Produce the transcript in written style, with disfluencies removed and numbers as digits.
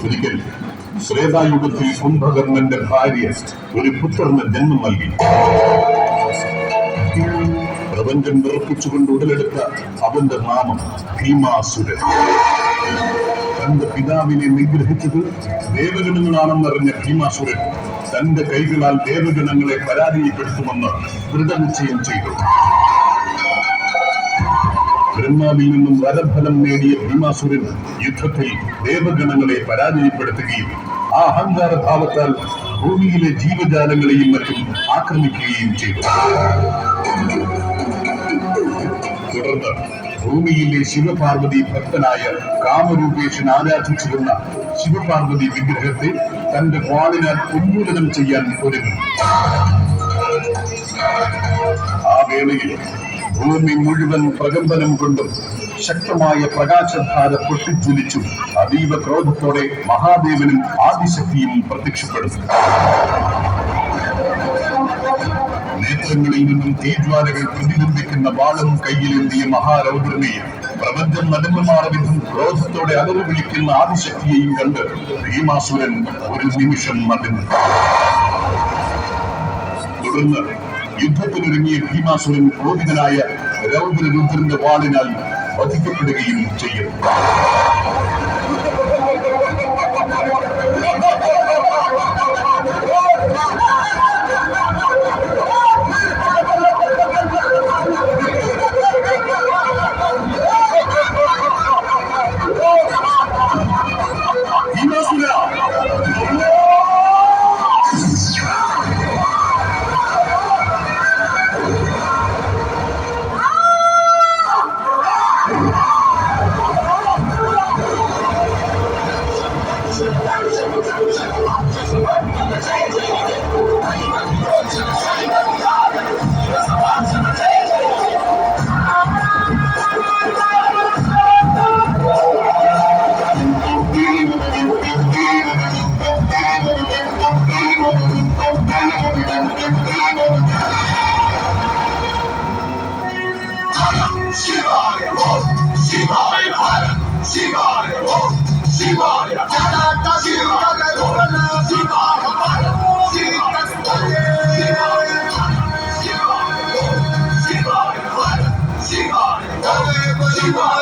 ഒരിക്കൽ ശ്രേതായുഗത്തിൽ കുംഭകർണന്റെ ഭാര്യ ഒരു പുത്രന് ജന്മം നൽകി. പ്രപഞ്ചം വിറപ്പിച്ചുകൊണ്ട് ഉടലെടുത്ത അവന്റെ നാമം ഭീമാസുരൻ. തന്റെ പിതാവിനെ നിഗ്രഹിച്ചത് ദേവഗണങ്ങളാണെന്നറിഞ്ഞ ഭീമാസുരൻ തന്റെ കൈകളാൽ ദേവഗണങ്ങളെ പരാജയപ്പെടുത്തുമെന്ന് ദൃഢനിശ്ചയം ചെയ്തു. ബ്രഹ്മാവിൽ നിന്നും വരഫലം നേടിയ ഭീമാസുരൻ യുദ്ധത്തിൽ ദേവഗണങ്ങളെ പരാജയപ്പെടുത്തുകയും ആ അഹങ്കാരഭാവത്താൽ ഭൂമിയിലെ ജീവജാലങ്ങളെയും മറ്റും ആക്രമിക്കുകയും ചെയ്തു. തുടർന്ന് ഭൂമിയിലെ ശിവപാർവതി ഭക്തനായ കാമരൂപേഷൻ ആരാധിച്ചിരുന്ന ശിവപാർവതി വിഗ്രഹത്തെ തന്റെ വാളിനാൽ ഉന്മൂലനം ചെയ്യാൻ ഒരുങ്ങി. ആ വേളയിൽ ഭൂമി മുഴുവൻ പ്രകമ്പനം കൊണ്ടും ശക്തമായ പ്രകാശധാര പൊട്ടിജ്വലിച്ചു അതീവ ക്രോധത്തോടെ മഹാദേവനും ആദിശക്തിയും പ്രത്യക്ഷപ്പെടുന്നു. നേത്രങ്ങളിൽ നിന്നും തീജ്വാലകൾ പ്രതിബന്ധിക്കുന്ന വാളും കയ്യിലെന്തിയ മഹാരൗദ്രനെയും പ്രപഞ്ചം നടുങ്ങുമാറ വിധം ക്രോധത്തോടെ അലറി വിളിക്കുന്ന ആദിശക്തിയെയും കണ്ട് ഭീമാസുരൻ ഒരു നിമിഷം മടങ്ങി. തുടർന്ന് യുദ്ധത്തിനൊരുങ്ങിയ ഭീമാസുരൻ ക്രോധിതനായ രൗദ്രരുദ്രന്റെ വാളിനാൽ വധിക്കപ്പെടുകയും ചെയ്യും. Shiva